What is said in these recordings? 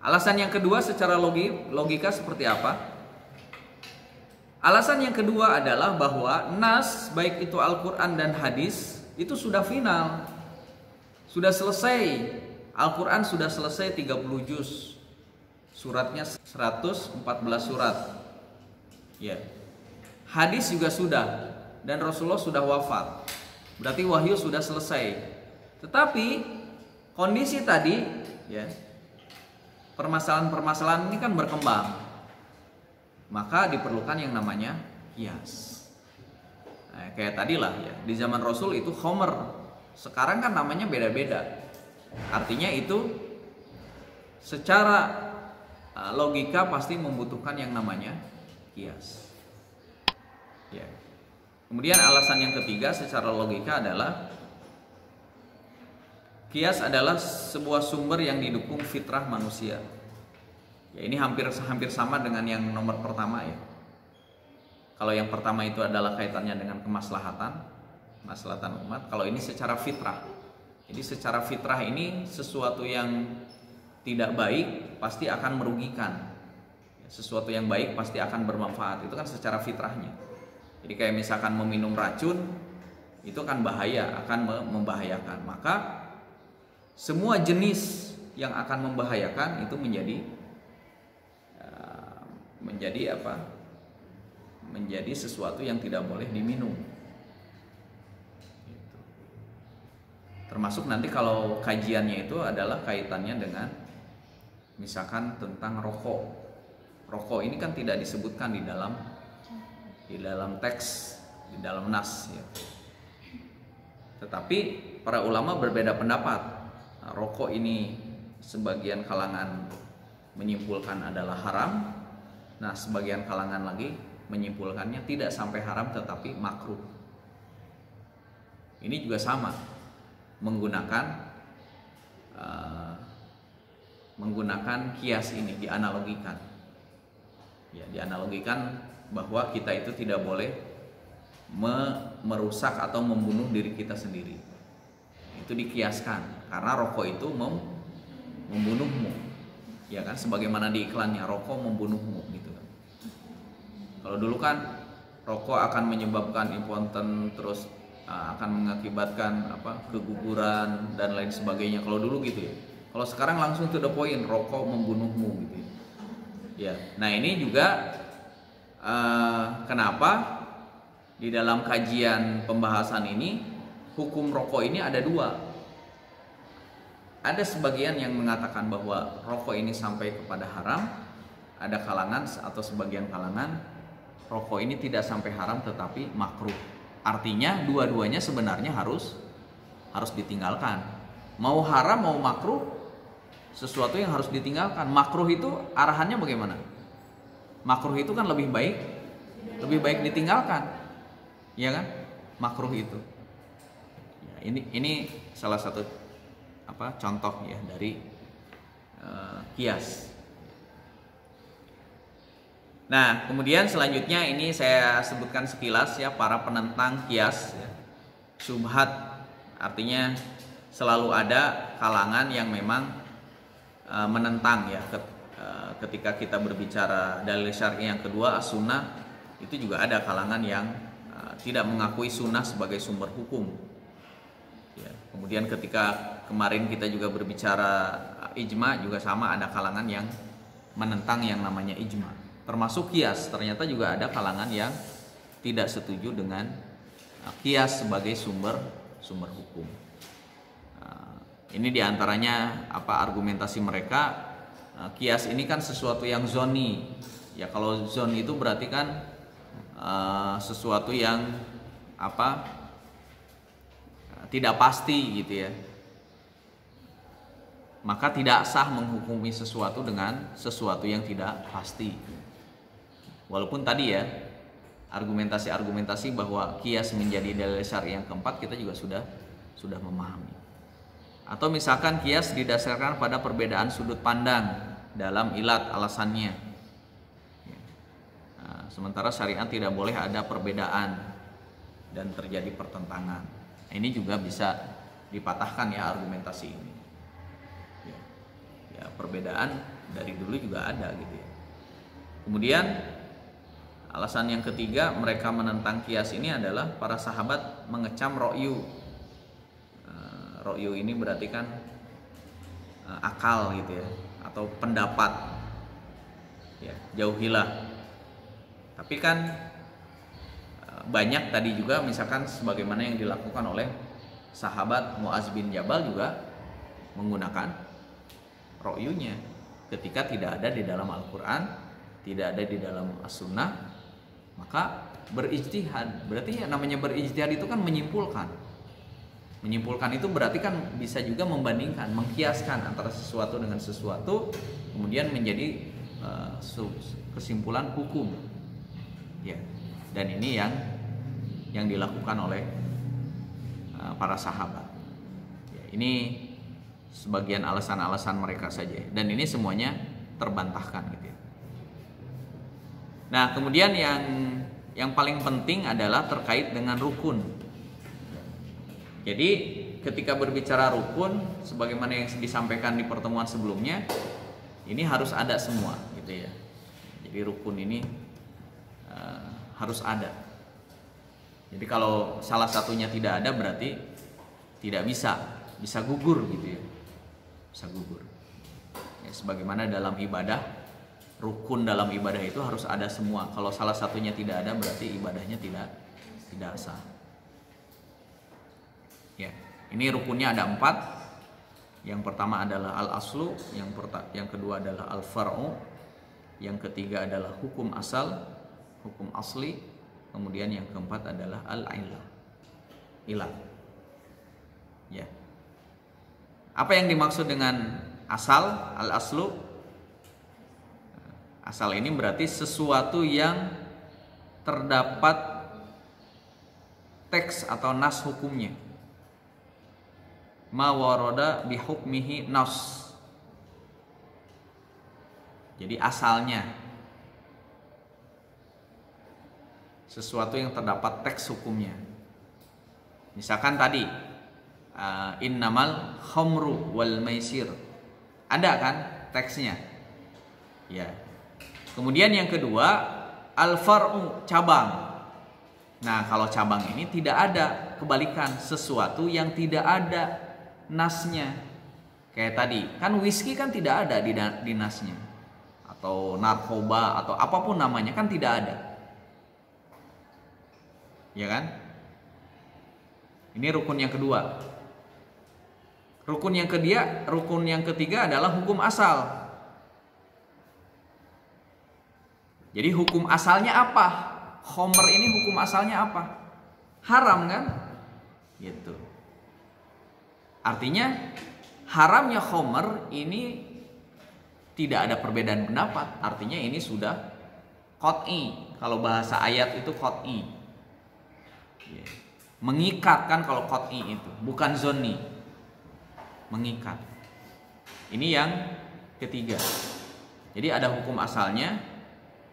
Alasan yang kedua secara logika seperti apa? Alasan yang kedua adalah bahwa nas baik itu Al-Quran dan hadis itu sudah final, sudah selesai. Al-Quran sudah selesai 30 juz, suratnya 114 surat. Ya. Hadis juga sudah, dan Rasulullah sudah wafat. Berarti wahyu sudah selesai. Tetapi kondisi tadi, ya, permasalahan-permasalahan ini kan berkembang. Maka diperlukan yang namanya qiyas. Nah, kayak tadilah ya, di zaman Rasul itu khomer. Sekarang kan namanya beda-beda. Artinya itu secara logika pasti membutuhkan yang namanya qiyas. Ya. Kemudian alasan yang ketiga secara logika adalah qiyas adalah sebuah sumber yang didukung fitrah manusia. Ya, ini hampir sama dengan yang nomor pertama ya. Kalau yang pertama itu adalah kaitannya dengan kemaslahatan umat. Kalau ini secara fitrah. Jadi secara fitrah ini sesuatu yang tidak baik pasti akan merugikan. Sesuatu yang baik pasti akan bermanfaat. Itu kan secara fitrahnya. Jadi kayak misalkan meminum racun itu kan bahaya, akan membahayakan. Maka semua jenis yang akan membahayakan itu menjadi sesuatu yang tidak boleh diminum. Gitu. Termasuk nanti kalau kajiannya itu adalah kaitannya dengan misalkan tentang rokok. Rokok ini kan tidak disebutkan di dalam teks, di dalam nas ya. Tetapi para ulama berbeda pendapat. Nah, rokok ini sebagian kalangan menyimpulkan adalah haram. Nah, sebagian kalangan lagi menyimpulkannya tidak sampai haram tetapi makruh. Ini juga sama, menggunakan kias ini, dianalogikan. Ya, dianalogikan bahwa kita itu tidak boleh merusak atau membunuh diri kita sendiri. Itu dikiaskan karena rokok itu membunuhmu. Ya kan, sebagaimana di iklannya, rokok membunuhmu gitu kan. Kalau dulu kan rokok akan menyebabkan impoten, terus akan mengakibatkan keguguran dan lain sebagainya. Kalau dulu gitu ya. Kalau sekarang langsung to the point, rokok membunuhmu gitu ya. Ya. Nah, ini juga kenapa di dalam kajian pembahasan ini hukum rokok ini ada dua. Ada sebagian yang mengatakan bahwa rokok ini sampai kepada haram. Ada kalangan atau sebagian kalangan rokok ini tidak sampai haram tetapi makruh. Artinya dua-duanya sebenarnya harus ditinggalkan. Mau haram mau makruh, sesuatu yang harus ditinggalkan. Makruh itu arahannya bagaimana? Makruh itu kan lebih baik ditinggalkan. Ya kan? Makruh itu. Ya, ini salah satu contoh ya dari qiyas. Nah, kemudian selanjutnya ini saya sebutkan sekilas ya para penentang qiyas ya. Syubhat artinya selalu ada kalangan yang memang menentang ya ketika kita berbicara dalil syar'i yang kedua as-sunnah, itu juga ada kalangan yang tidak mengakui sunnah sebagai sumber hukum. Ya, kemudian ketika kemarin kita juga berbicara ijma juga sama, ada kalangan yang menentang yang namanya ijma. Termasuk qiyas, ternyata juga ada kalangan yang tidak setuju dengan qiyas sebagai sumber hukum. Ini diantaranya argumentasi mereka, qiyas ini kan sesuatu yang zoni. Ya, kalau zon itu berarti kan sesuatu yang tidak pasti gitu ya. Maka tidak sah menghukumi sesuatu dengan sesuatu yang tidak pasti. Walaupun tadi ya argumentasi bahwa qiyas menjadi dalil syar'i yang keempat kita juga sudah memahami. Atau misalkan qiyas didasarkan pada perbedaan sudut pandang dalam ilat alasannya. Nah, sementara syariat tidak boleh ada perbedaan dan terjadi pertentangan. Nah, ini juga bisa dipatahkan ya argumentasi ini. Ya, perbedaan dari dulu juga ada gitu ya. Kemudian alasan yang ketiga mereka menentang kias ini adalah para sahabat mengecam ro'yu. Ro'yu ini berarti kan akal gitu ya, atau pendapat. Ya, jauhilah. Tapi kan banyak tadi juga misalkan sebagaimana yang dilakukan oleh sahabat Mu'adz bin Jabal juga menggunakan ro'yunya ketika tidak ada di dalam Al-Quran, tidak ada di dalam As-Sunnah, maka berijtihad. Berarti ya namanya berijtihad itu kan menyimpulkan. Menyimpulkan itu berarti kan bisa juga membandingkan, mengkiaskan antara sesuatu dengan sesuatu, kemudian menjadi kesimpulan hukum. Ya. Dan ini yang dilakukan oleh para sahabat. Ya, ini sebagian alasan-alasan mereka saja, dan ini semuanya terbantahkan gitu ya. Nah, kemudian yang paling penting adalah terkait dengan rukun. Jadi ketika berbicara rukun, sebagaimana yang disampaikan di pertemuan sebelumnya, ini harus ada semua gitu ya. Jadi rukun ini harus ada. Jadi kalau salah satunya tidak ada berarti tidak bisa gugur gitu ya. Bisa gugur. Ya, sebagaimana dalam ibadah, rukun dalam ibadah itu harus ada semua. Kalau salah satunya tidak ada berarti ibadahnya tidak sah. Ya, ini rukunnya ada 4. Yang pertama adalah al-aslu, yang kedua adalah al-far'u, yang ketiga adalah hukum asal, hukum asli, kemudian yang keempat adalah al-ilah, ilah. Ya. Apa yang dimaksud dengan asal, al-aslu? Asal ini berarti sesuatu yang terdapat teks atau nas hukumnya. Ma warada bihukmihi nas. Jadi asalnya sesuatu yang terdapat teks hukumnya. Misalkan tadi innamal khamru wal maisir, ada kan teksnya ya. Kemudian yang kedua al-far'u, cabang. Nah, kalau cabang ini tidak ada, kebalikan, sesuatu yang tidak ada nasnya. Kayak tadi kan whisky kan tidak ada di nasnya, atau narkoba atau apapun namanya kan tidak ada, ya kan? Ini rukun yang kedua. Rukun yang ketiga adalah hukum asal. Jadi hukum asalnya apa? Khamr ini hukum asalnya apa? Haram kan? Gitu. Artinya haramnya khamr ini tidak ada perbedaan pendapat. Artinya ini sudah qat'i. Kalau bahasa ayat itu qat'i. Mengikat kan kalau qat'i itu, bukan zonni. Mengikat. Ini yang ketiga. Jadi ada hukum asalnya,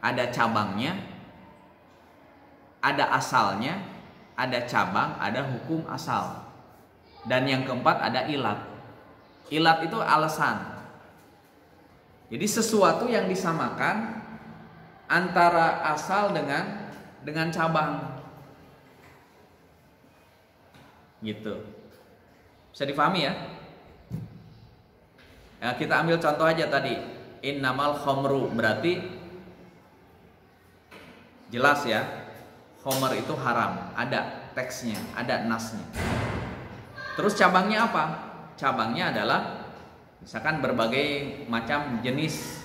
ada cabangnya, ada asalnya, ada cabang, ada hukum asal. Dan yang keempat ada ilat. Ilat itu alasan. Jadi sesuatu yang disamakan antara asal dengan cabang. Gitu. Bisa difahami ya? Ya, kita ambil contoh aja tadi, innamal khamru, berarti jelas ya, khamr itu haram, ada teksnya, ada nasnya. Terus cabangnya apa? Cabangnya adalah misalkan berbagai macam jenis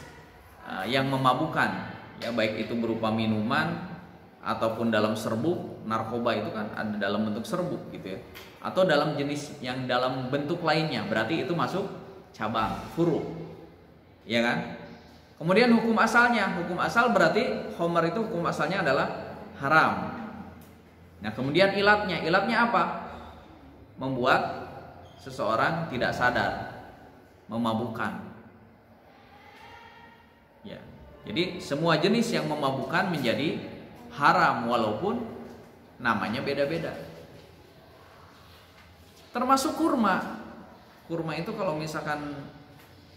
yang memabukkan, ya baik itu berupa minuman ataupun dalam serbuk. Narkoba itu kan ada dalam bentuk serbuk gitu ya, atau dalam jenis yang dalam bentuk lainnya, berarti itu masuk cabang, furu, ya kan? Kemudian hukum asalnya, hukum asal berarti khamr itu hukum asalnya adalah haram. Nah, kemudian ilatnya apa? Membuat seseorang tidak sadar, memabukkan. Ya, jadi semua jenis yang memabukkan menjadi haram walaupun namanya beda-beda. Termasuk kurma. Kurma itu kalau misalkan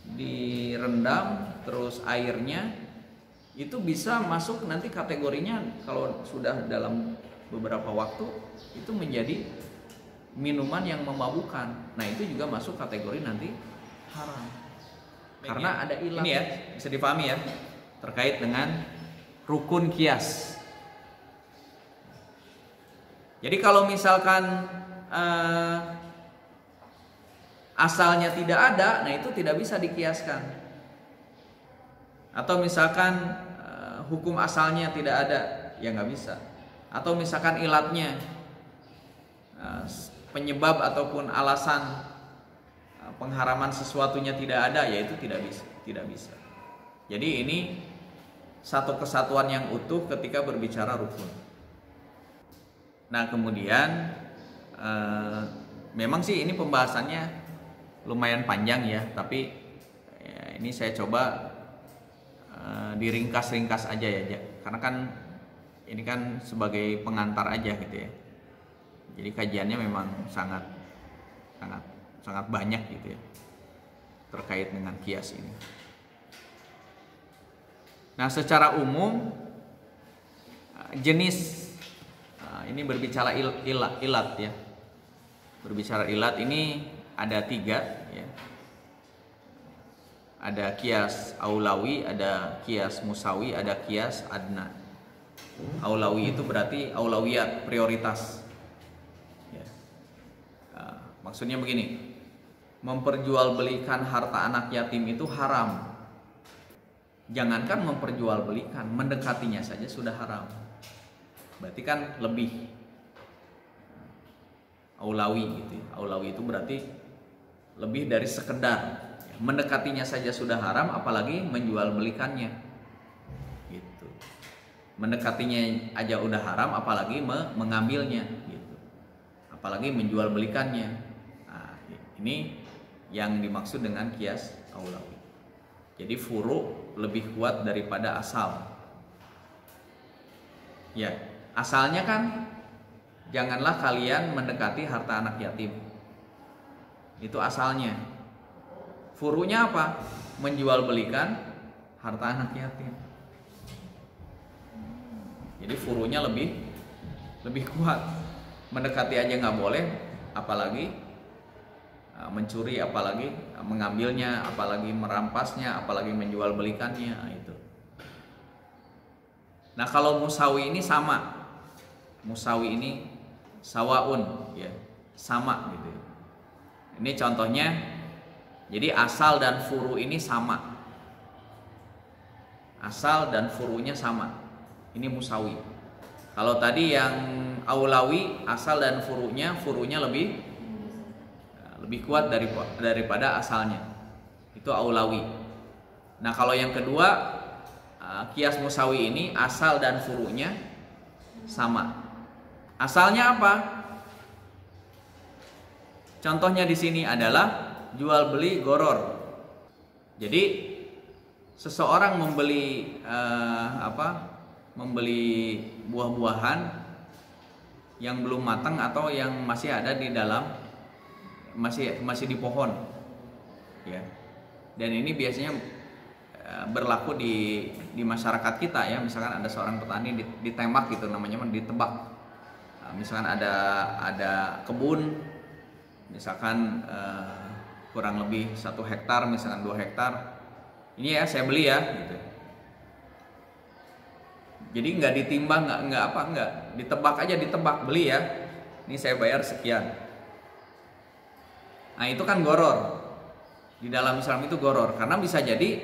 direndam terus airnya itu bisa masuk nanti kategorinya kalau sudah dalam beberapa waktu itu menjadi minuman yang memabukkan. Nah itu juga masuk kategori nanti haram karena ada ilat. Ini ya bisa dipahami ya terkait dengan rukun kias. Jadi kalau misalkan asalnya tidak ada, nah itu tidak bisa dikiaskan. Atau misalkan hukum asalnya tidak ada, ya nggak bisa. Atau misalkan ilatnya, penyebab ataupun alasan pengharaman sesuatunya tidak ada, ya itu tidak bisa. Jadi ini satu kesatuan yang utuh ketika berbicara rukun. Nah kemudian memang sih ini pembahasannya lumayan panjang ya, tapi ya, ini saya coba diringkas-ringkas aja ya, karena kan ini kan sebagai pengantar aja gitu ya. Jadi kajiannya memang sangat banyak gitu ya terkait dengan kias ini. Nah secara umum jenis ini berbicara ilat ya. Berbicara ilat ini ada 3 ya. Ada kias aulawi, ada kias musawi, ada kias adna. Aulawi itu berarti aulawiyat, prioritas ya. Maksudnya begini, memperjualbelikan harta anak yatim itu haram. Jangankan memperjualbelikan, mendekatinya saja sudah haram. Berarti kan lebih aulawi gitu ya. Aulawi itu berarti lebih dari sekedar mendekatinya saja sudah haram, apalagi menjual belikannya gitu. Mendekatinya aja udah haram, apalagi mengambilnya gitu, apalagi menjual belikannya. Nah, ini yang dimaksud dengan kias aulawi. Jadi furu lebih kuat daripada asal ya. Asalnya kan janganlah kalian mendekati harta anak yatim, itu asalnya. Furunya apa? Menjual belikan harta anak yatim. Jadi furunya lebih kuat. Mendekati aja nggak boleh, apalagi mencuri, apalagi mengambilnya, apalagi merampasnya, apalagi menjual belikannya. Nah, itu. Nah kalau musawi ini sama. Musawi ini sawaun ya, sama gitu. Ini contohnya. Jadi asal dan furu ini sama. Asal dan furunya sama. Ini musawi. Kalau tadi yang aulawi asal dan furunya lebih kuat daripada asalnya. Itu aulawi. Nah, kalau yang kedua kias musawi ini asal dan furunya sama. Asalnya apa? Contohnya di sini adalah jual beli goror. Jadi seseorang membeli membeli buah-buahan yang belum matang atau yang masih ada di dalam masih di pohon ya. Dan ini biasanya berlaku di masyarakat kita ya. Misalkan ada seorang petani ditembak gitu, namanya ditebak. Misalkan ada kebun, misalkan kurang lebih 1 hektar, misalkan 2 hektar. Ini ya saya beli ya gitu. Jadi nggak ditimbang, nggak ditebak aja, ditebak, beli ya. Ini saya bayar sekian. Nah itu kan goror. Di dalam Islam itu goror, karena bisa jadi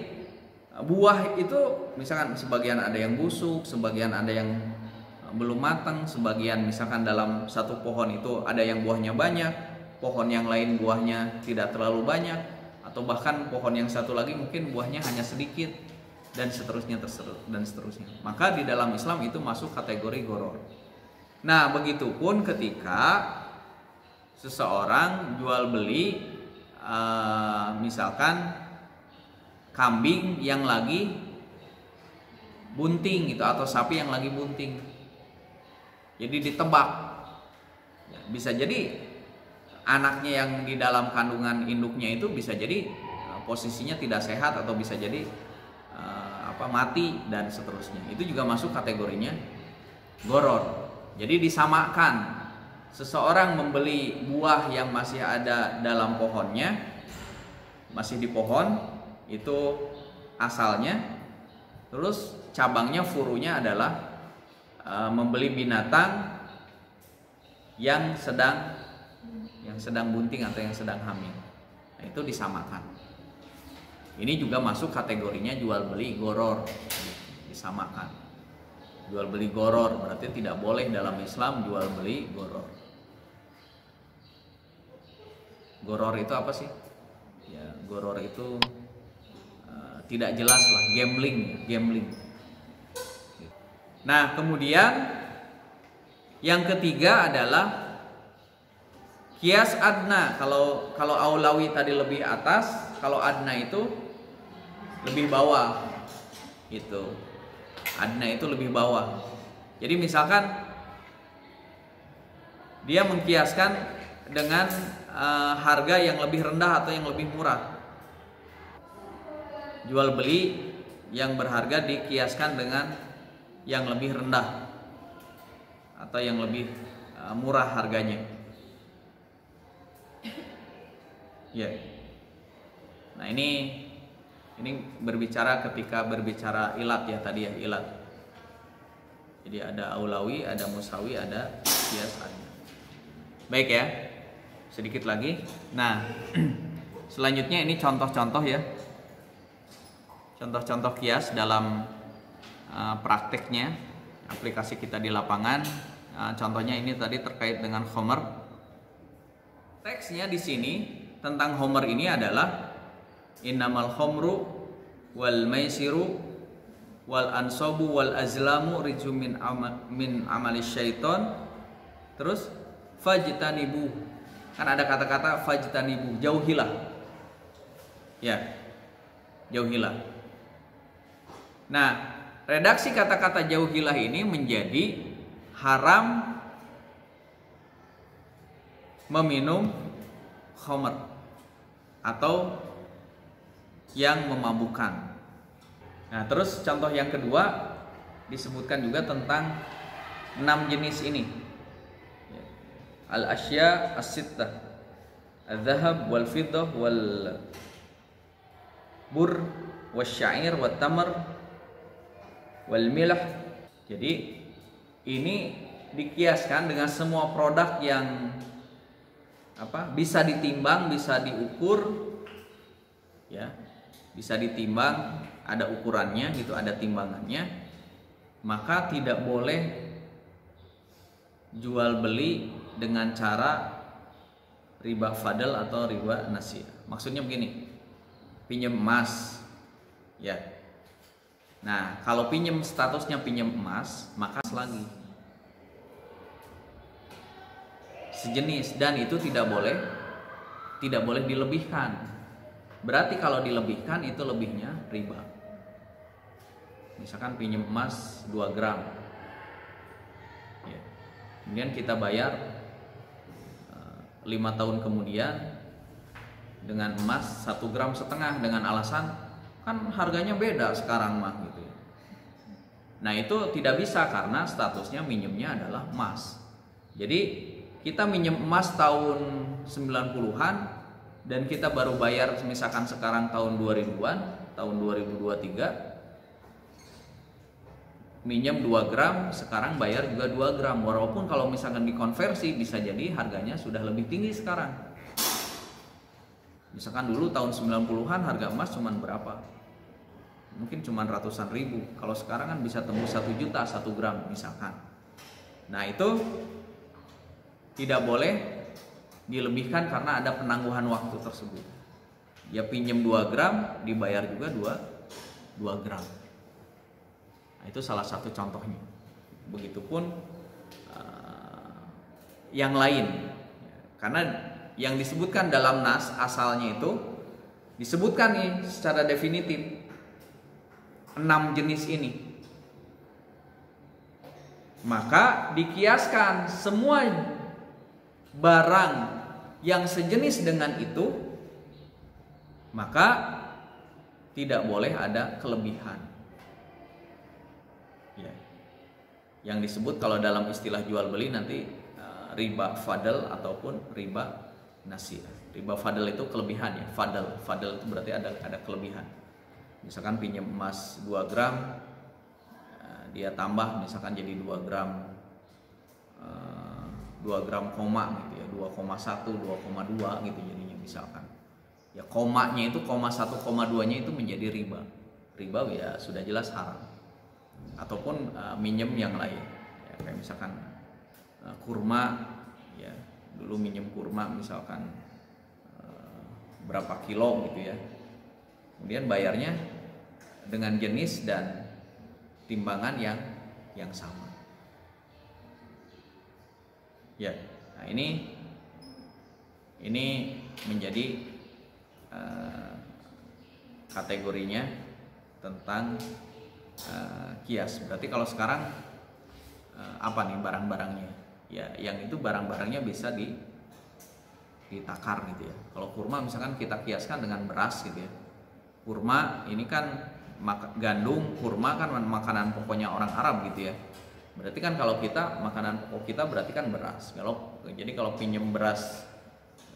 buah itu misalkan sebagian ada yang busuk, sebagian ada yang belum matang, sebagian misalkan dalam satu pohon itu ada yang buahnya banyak, pohon yang lain buahnya tidak terlalu banyak, atau bahkan pohon yang satu lagi mungkin buahnya hanya sedikit, dan seterusnya. Maka di dalam Islam itu masuk kategori goror. Nah begitupun ketika seseorang jual beli misalkan kambing yang lagi bunting gitu, atau sapi yang lagi bunting, jadi ditebak. Bisa jadi anaknya yang di dalam kandungan induknya itu bisa jadi posisinya tidak sehat atau bisa jadi mati dan seterusnya. Itu juga masuk kategorinya goror. Jadi disamakan, seseorang membeli buah yang masih ada dalam pohonnya, masih di pohon itu asalnya, terus cabangnya, furunya adalah membeli binatang yang sedang bunting atau yang sedang hamil. Nah, itu disamakan. Ini juga masuk kategorinya jual beli goror, disamakan. Jual beli goror berarti tidak boleh dalam Islam jual beli goror. Goror itu apa sih? Ya, goror itu tidak jelas lah, gambling. Nah, kemudian yang ketiga adalah kias adna. Kalau aulawi tadi lebih atas, kalau adna itu lebih bawah. Itu adna itu lebih bawah. Jadi misalkan dia mengkiaskan dengan harga yang lebih rendah atau yang lebih murah. Jual beli yang berharga dikiaskan dengan yang lebih rendah atau yang lebih murah harganya. Ya. Nah, ini berbicara ketika berbicara ilat ya tadi ya, ilat. Jadi ada aulawi, ada musawi, ada kias adna. Baik ya. Sedikit lagi. Nah, selanjutnya ini contoh-contoh ya. Contoh-contoh kias dalam prakteknya, aplikasi kita di lapangan. Contohnya ini tadi terkait dengan khomer. Teksnya di sini tentang khomer ini adalah innamal khomru wal maisiru wal ansobu wal azlamu rijum min amali syaiton. Terus fajtanibu, kan ada kata-kata fajtanibu, jauhilah ya, jauhilah. Nah, redaksi kata-kata jauhilah ini menjadi haram meminum khomer atau yang memabukkan. Nah, terus contoh yang kedua disebutkan juga tentang 6 jenis ini. Al-asya as-sittah, al-dhahab wal fiddah wal bur wasyair wat tamar wal milah. Jadi ini dikiaskan dengan semua produk yang bisa ditimbang, bisa diukur ya, bisa ditimbang, ada ukurannya gitu, ada timbangannya. Maka tidak boleh jual beli dengan cara riba fadl atau riba nasiah. Maksudnya begini, pinjam emas ya. Nah, kalau pinjam statusnya pinjam emas, maka lagi sejenis, dan itu tidak boleh dilebihkan. Berarti kalau dilebihkan itu lebihnya riba. Misalkan pinjam emas 2 gram ya. Kemudian kita bayar 5 tahun kemudian dengan emas 1,5 gram dengan alasan kan harganya beda sekarang mah gitu ya. Nah, itu tidak bisa karena statusnya minjemnya adalah emas. Jadi kita minjem emas tahun 90-an dan kita baru bayar misalkan sekarang tahun 2000-an, tahun 2023 minjem 2 gram, sekarang bayar juga 2 gram. Walaupun kalau misalkan dikonversi bisa jadi harganya sudah lebih tinggi sekarang. Misalkan dulu tahun 90-an harga emas cuman berapa? Mungkin cuman ratusan ribu. Kalau sekarang kan bisa tembus 1 juta 1 gram misalkan. Nah, itu tidak boleh dilebihkan karena ada penangguhan waktu tersebut. Ya pinjam 2 gram dibayar juga 2 gram. Nah, itu salah satu contohnya. Begitupun yang lain. Karena yang disebutkan dalam nas asalnya itu disebutkan nih secara definitif 6 jenis ini. Maka dikiaskan semua barang yang sejenis dengan itu, maka tidak boleh ada kelebihan. Ya. Yang disebut kalau dalam istilah jual beli nanti riba fadl ataupun riba nasiah. Riba fadl itu kelebihan ya. Fadl itu berarti ada kelebihan. Misalkan pinjam emas 2 gram, dia tambah misalkan jadi 2 gram 2 gram koma gitu ya, 2,1, 2,2 gitu jadinya misalkan. Ya komanya itu, koma 1, koma 2-nya itu menjadi riba. Riba ya sudah jelas haram. Ataupun minjem yang lain. Ya, kayak misalkan kurma ya, dulu minjem kurma misalkan berapa kilo gitu ya. Kemudian bayarnya dengan jenis dan timbangan yang sama. Ya, nah ini menjadi kategorinya tentang kias. Berarti kalau sekarang apa nih barang-barangnya? Ya, yang itu barang-barangnya bisa ditakar gitu ya. Kalau kurma misalkan kita kiaskan dengan beras gitu ya. Kurma ini kan gandum, kurma kan makanan pokoknya orang Arab gitu ya. Berarti kan kalau kita makanan pokok kita berarti kan beras. Jadi kalau pinjem beras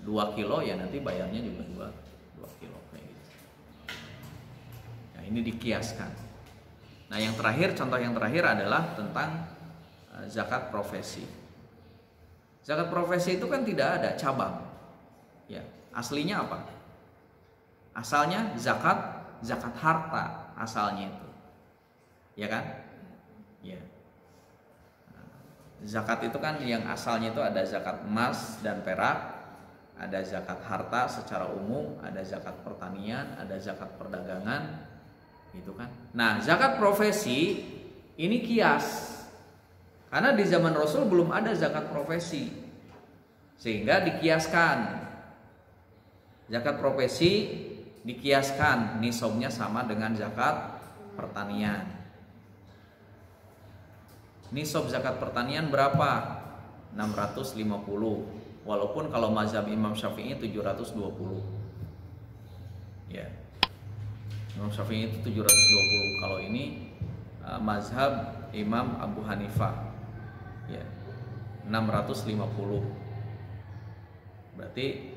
2 kilo ya nanti bayarnya juga 2 kilo kayak gitu. Nah, ini dikiaskan. Nah, contoh yang terakhir adalah tentang zakat profesi. Zakat profesi itu kan tidak ada cabang. Ya, aslinya apa? Asalnya zakat harta asalnya itu. Ya kan? Ya. Zakat itu kan yang asalnya itu ada zakat emas dan perak, ada zakat harta secara umum, ada zakat pertanian, ada zakat perdagangan, gitu kan. Nah, zakat profesi ini kias. Karena di zaman Rasul belum ada zakat profesi. Sehingga dikiaskan. Zakat profesi dikiaskan, nisabnya sama dengan zakat pertanian. Nisab zakat pertanian berapa? 650. Walaupun kalau mazhab Imam Syafi'i 720. Ya. Imam Syafi'i itu 720. Kalau ini mazhab Imam Abu Hanifah. Ya. 650. Berarti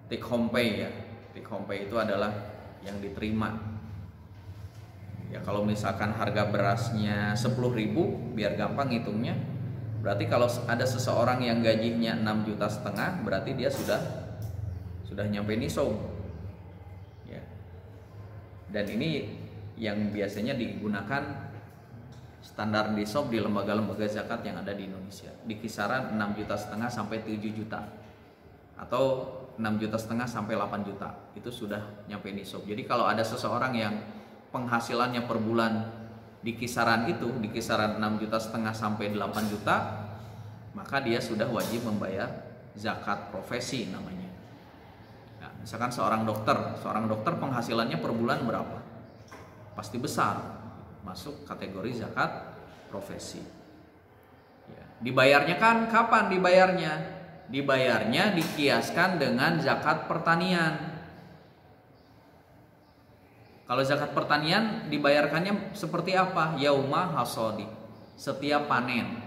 take home pay ya. Take home pay itu adalah yang diterima. Ya kalau misalkan harga berasnya 10.000, biar gampang hitungnya, berarti kalau ada seseorang yang gajinya 6,5 juta, berarti dia sudah nyampe nisab. Ya. Dan ini yang biasanya digunakan standar nisab di lembaga-lembaga zakat yang ada di Indonesia, di kisaran 6,5 juta sampai 7 juta, atau 6,5 juta sampai 8 juta, itu sudah nyampe nisab. Jadi kalau ada seseorang yang penghasilannya per bulan di kisaran 6,5 juta sampai 8 juta, maka dia sudah wajib membayar zakat profesi namanya. Nah, misalkan seorang dokter penghasilannya per bulan berapa? Pasti besar, masuk kategori zakat profesi. Ya. Dibayarnya kan kapan dibayarnya? Dibayarnya dikiaskan dengan zakat pertanian. Kalau zakat pertanian dibayarkannya seperti apa? Yauma hasodi, setiap panen.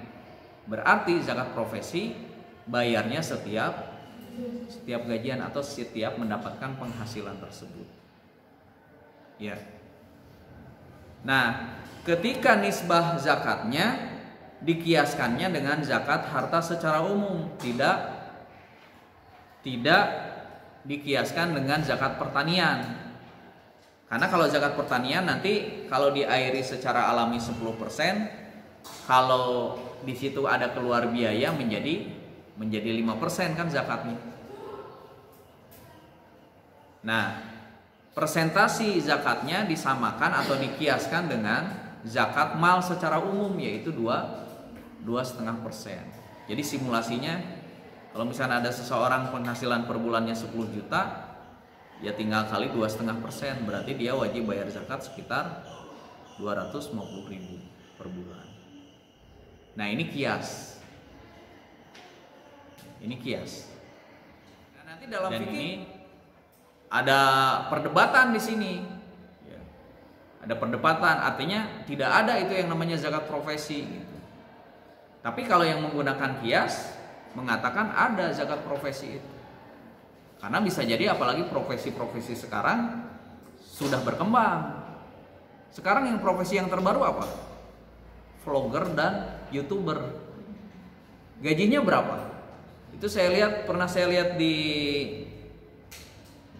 Berarti zakat profesi bayarnya setiap gajian atau setiap mendapatkan penghasilan tersebut. Ya. Nah, ketika nisbah zakatnya dikiaskannya dengan zakat harta secara umum, tidak dikiaskan dengan zakat pertanian. Karena kalau zakat pertanian nanti kalau diairi secara alami 10%, kalau di situ ada keluar biaya menjadi 5% kan zakatnya. Nah, persentasi zakatnya disamakan atau dikiaskan dengan zakat mal secara umum, yaitu 2,5%. Jadi simulasinya kalau misalnya ada seseorang penghasilan per bulannya 10 juta, ya tinggal kali 2,5%, berarti dia wajib bayar zakat sekitar 250.000 per bulan. Nah, ini kias. Nah, nanti dalam fikih ada perdebatan di sini. Ya. Ada perdebatan, artinya tidak ada itu yang namanya zakat profesi. Gitu. Tapi kalau yang menggunakan kias mengatakan ada zakat profesi itu. Karena bisa jadi apalagi profesi-profesi sekarang sudah berkembang. Sekarang yang profesi yang terbaru apa? Vlogger dan YouTuber. Gajinya berapa? Itu pernah saya lihat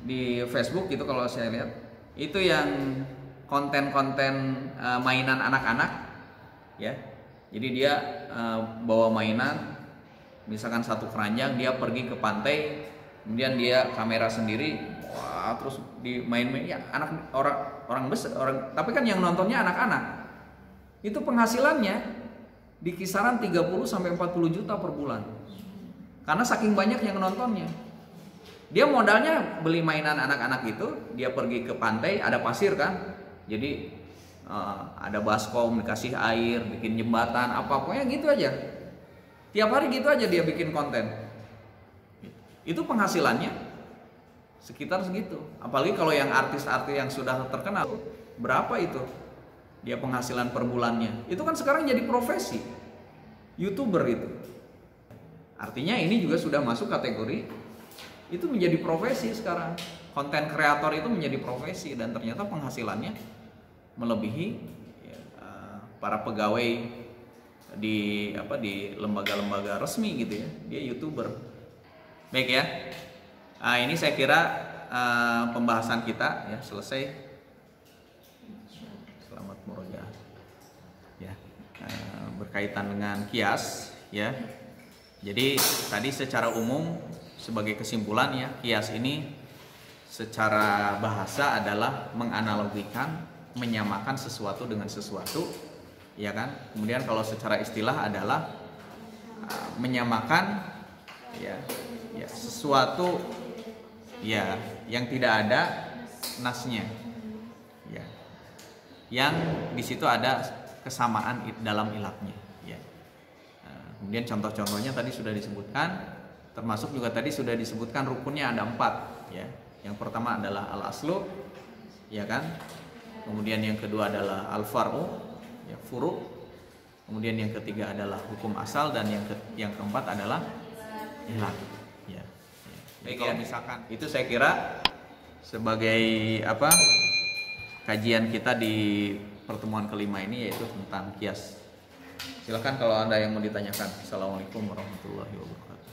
di Facebook gitu, kalau saya lihat itu yang konten-konten mainan anak-anak ya. Jadi dia bawa mainan, misalkan satu keranjang, dia pergi ke pantai, kemudian dia kamera sendiri, wah, terus dimain-main ya, orang besar, tapi kan yang nontonnya anak-anak. Itu penghasilannya di kisaran 30 sampai 40 juta per bulan. Karena saking banyak yang nontonnya. Dia modalnya beli mainan anak-anak itu, dia pergi ke pantai, ada pasir kan. Jadi ada baskom, dikasih air, bikin jembatan, pokoknya gitu aja. Tiap hari gitu aja dia bikin konten. Itu penghasilannya sekitar segitu. Apalagi kalau yang artis-artis yang sudah terkenal, berapa itu dia penghasilan per bulannya? Itu kan sekarang jadi profesi YouTuber itu. Artinya ini juga sudah masuk kategori itu menjadi profesi sekarang. Konten kreator itu menjadi profesi dan ternyata penghasilannya melebihi para pegawai di lembaga-lembaga resmi gitu ya. Dia YouTuber. Baik ya. Ini saya kira pembahasan kita ya selesai. Selamat murojaah. Ya. Berkaitan dengan kias ya. Jadi tadi secara umum sebagai kesimpulan ya, kias ini secara bahasa adalah menganalogikan, menyamakan sesuatu dengan sesuatu, ya kan? Kemudian kalau secara istilah adalah menyamakan ya sesuatu ya yang tidak ada nasnya. Ya. Yang di situ ada kesamaan dalam ilatnya, ya. Kemudian contoh-contohnya tadi sudah disebutkan, termasuk juga tadi sudah disebutkan rukunnya ada 4 ya. Yang pertama adalah al-aslu, ya kan? Kemudian yang kedua adalah al-far'u, ya, furu'. Kemudian yang ketiga adalah hukum asal dan yang keempat adalah ilat. Ya. Jadi kalau misalkan itu saya kira sebagai kajian kita di pertemuan kelima ini, yaitu tentang kias. Silakan kalau ada yang mau ditanyakan. Assalamualaikum warahmatullahi wabarakatuh.